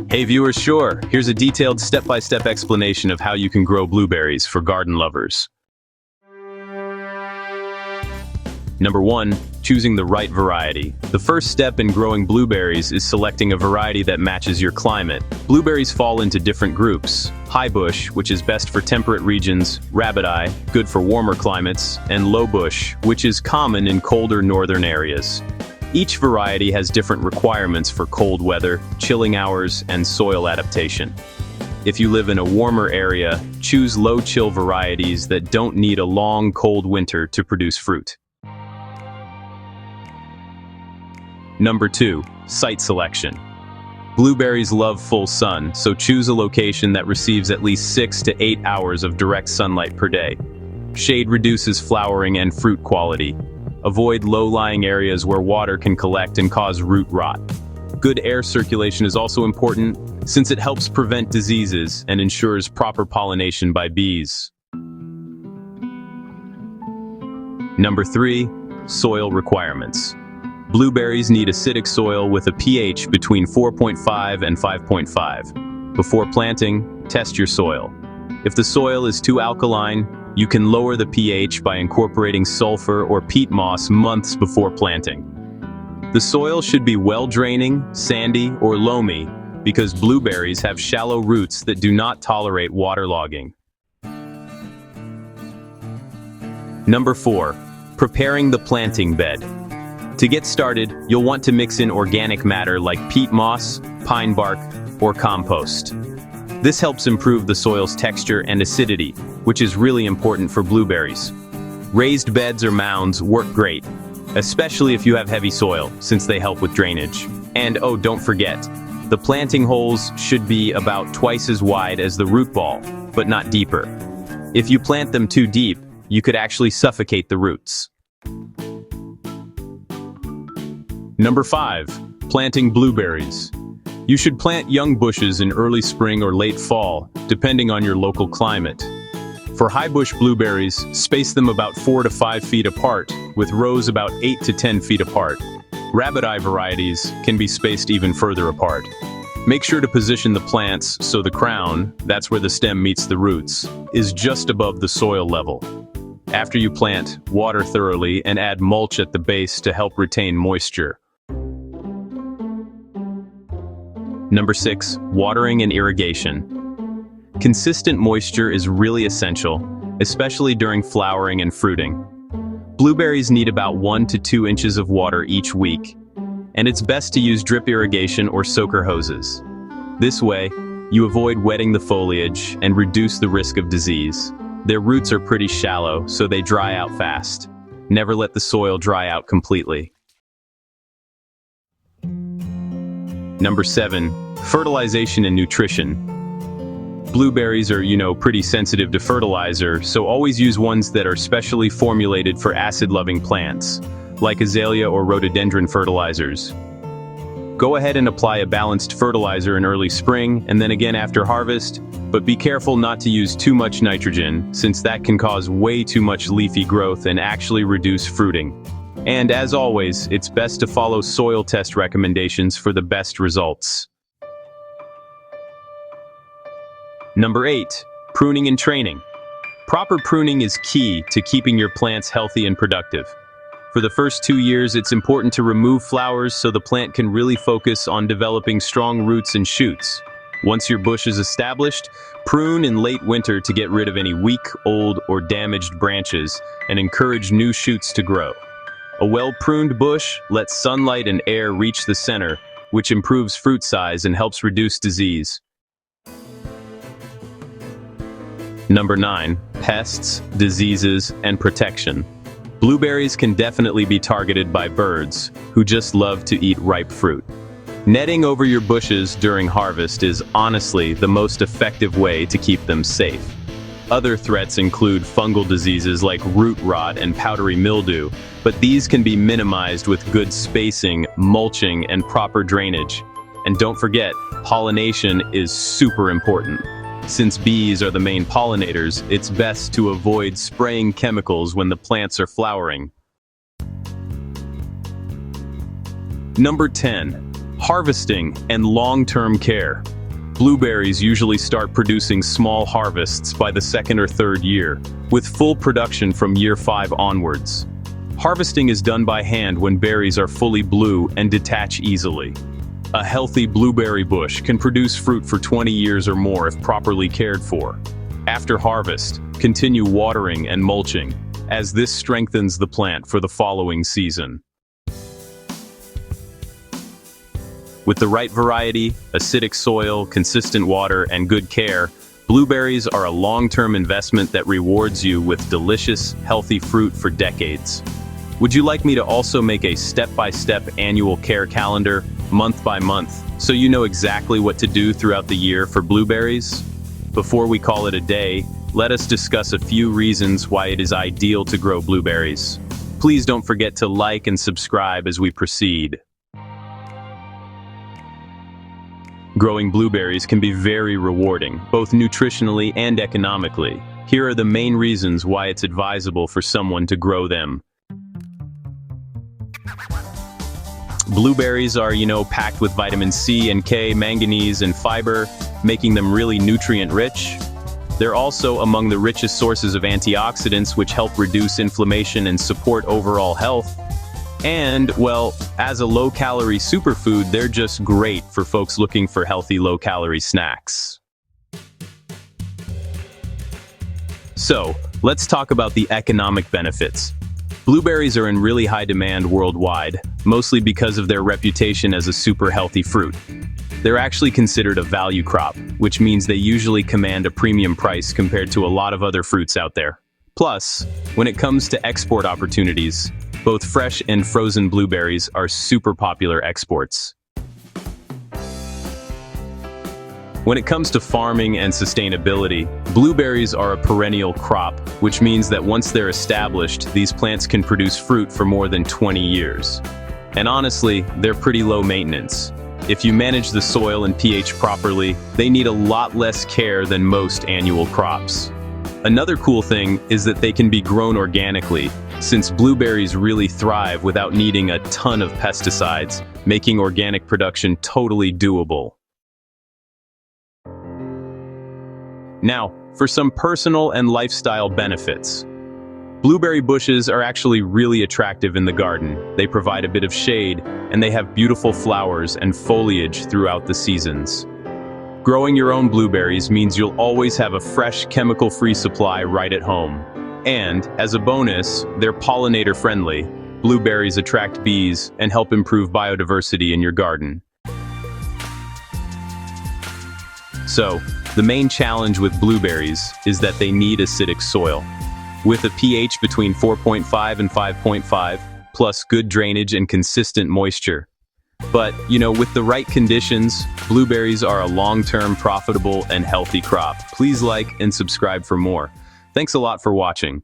Hey viewers, sure, here's a detailed step-by-step explanation of how you can grow blueberries for garden lovers. Number 1. Choosing the right variety. The first step in growing blueberries is selecting a variety that matches your climate. Blueberries fall into different groups: high bush, which is best for temperate regions; rabbit eye, good for warmer climates; and low bush, which is common in colder northern areas. Each variety has different requirements for cold weather, chilling hours, and soil adaptation. If you live in a warmer area, choose low-chill varieties that don't need a long, cold winter to produce fruit. Number 2. Site selection. Blueberries love full sun, so choose a location that receives at least 6 to 8 hours of direct sunlight per day. Shade reduces flowering and fruit quality. Avoid low-lying areas where water can collect and cause root rot. Good air circulation is also important, since it helps prevent diseases and ensures proper pollination by bees. Number 3. Soil requirements. Blueberries need acidic soil with a pH between 4.5 and 5.5. Before planting, test your soil. If the soil is too alkaline, you can lower the pH by incorporating sulfur or peat moss months before planting. The soil should be well-draining, sandy, or loamy, because blueberries have shallow roots that do not tolerate waterlogging. Number 4. Preparing the planting bed. To get started, you'll want to mix in organic matter like peat moss, pine bark, or compost. This helps improve the soil's texture and acidity, which is really important for blueberries. Raised beds or mounds work great, especially if you have heavy soil, since they help with drainage. And oh, don't forget, the planting holes should be about twice as wide as the root ball, but not deeper. If you plant them too deep, you could actually suffocate the roots. Number 5. Planting blueberries. You should plant young bushes in early spring or late fall, depending on your local climate. For high bush blueberries, space them about 4 to 5 feet apart, with rows about 8 to 10 feet apart. Rabbit eye varieties can be spaced even further apart. Make sure to position the plants so the crown, that's where the stem meets the roots, is just above the soil level. After you plant, water thoroughly and add mulch at the base to help retain moisture. Number 6. Watering and irrigation. Consistent moisture is really essential, especially during flowering and fruiting. Blueberries need about 1 to 2 inches of water each week, and it's best to use drip irrigation or soaker hoses. This way, you avoid wetting the foliage and reduce the risk of disease. Their roots are pretty shallow, so they dry out fast. Never let the soil dry out completely. Number 7. Fertilization and nutrition. Blueberries are, pretty sensitive to fertilizer, so always use ones that are specially formulated for acid-loving plants, like azalea or rhododendron fertilizers. Go ahead and apply a balanced fertilizer in early spring and then again after harvest, but be careful not to use too much nitrogen, since that can cause way too much leafy growth and actually reduce fruiting. And as always, it's best to follow soil test recommendations for the best results. Number 8. Pruning and training. Proper pruning is key to keeping your plants healthy and productive. For the first 2 years, it's important to remove flowers so the plant can really focus on developing strong roots and shoots. Once your bush is established, prune in late winter to get rid of any weak, old, or damaged branches and encourage new shoots to grow. A well-pruned bush lets sunlight and air reach the center, which improves fruit size and helps reduce disease. Number 9. Pests, diseases, and protection. Blueberries can definitely be targeted by birds, who just love to eat ripe fruit. Netting over your bushes during harvest is honestly the most effective way to keep them safe. Other threats include fungal diseases like root rot and powdery mildew, but these can be minimized with good spacing, mulching, and proper drainage. And don't forget, pollination is super important. Since bees are the main pollinators, it's best to avoid spraying chemicals when the plants are flowering. Number 10. Harvesting and long-term care. Blueberries usually start producing small harvests by the second or third year, with full production from year 5 onwards. Harvesting is done by hand when berries are fully blue and detach easily. A healthy blueberry bush can produce fruit for 20 years or more if properly cared for. After harvest, continue watering and mulching, as this strengthens the plant for the following season. With the right variety, acidic soil, consistent water, and good care, blueberries are a long-term investment that rewards you with delicious, healthy fruit for decades. Would you like me to also make a step-by-step annual care calendar, month by month, so you know exactly what to do throughout the year for blueberries? Before we call it a day, let us discuss a few reasons why it is ideal to grow blueberries. Please don't forget to like and subscribe as we proceed. Growing blueberries can be very rewarding, both nutritionally and economically. Here are the main reasons why it's advisable for someone to grow them. Blueberries are, packed with vitamin C and K, manganese, and fiber, making them really nutrient-rich. They're also among the richest sources of antioxidants, which help reduce inflammation and support overall health. And, well, as a low-calorie superfood, they're just great for folks looking for healthy low-calorie snacks. So, let's talk about the economic benefits. Blueberries are in really high demand worldwide, mostly because of their reputation as a super healthy fruit. They're actually considered a value crop, which means they usually command a premium price compared to a lot of other fruits out there. Plus, when it comes to export opportunities, both fresh and frozen blueberries are super popular exports. When it comes to farming and sustainability, blueberries are a perennial crop, which means that once they're established, these plants can produce fruit for more than 20 years. And honestly, they're pretty low maintenance. If you manage the soil and pH properly, they need a lot less care than most annual crops. Another cool thing is that they can be grown organically, since blueberries really thrive without needing a ton of pesticides, making organic production totally doable. Now, for some personal and lifestyle benefits. Blueberry bushes are actually really attractive in the garden. They provide a bit of shade, and they have beautiful flowers and foliage throughout the seasons. Growing your own blueberries means you'll always have a fresh, chemical-free supply right at home. And, as a bonus, they're pollinator-friendly. Blueberries attract bees and help improve biodiversity in your garden. So, the main challenge with blueberries is that they need acidic soil. With a pH between 4.5 and 5.5, plus good drainage and consistent moisture. But, with the right conditions, blueberries are a long-term, profitable, and healthy crop. Please like and subscribe for more. Thanks a lot for watching.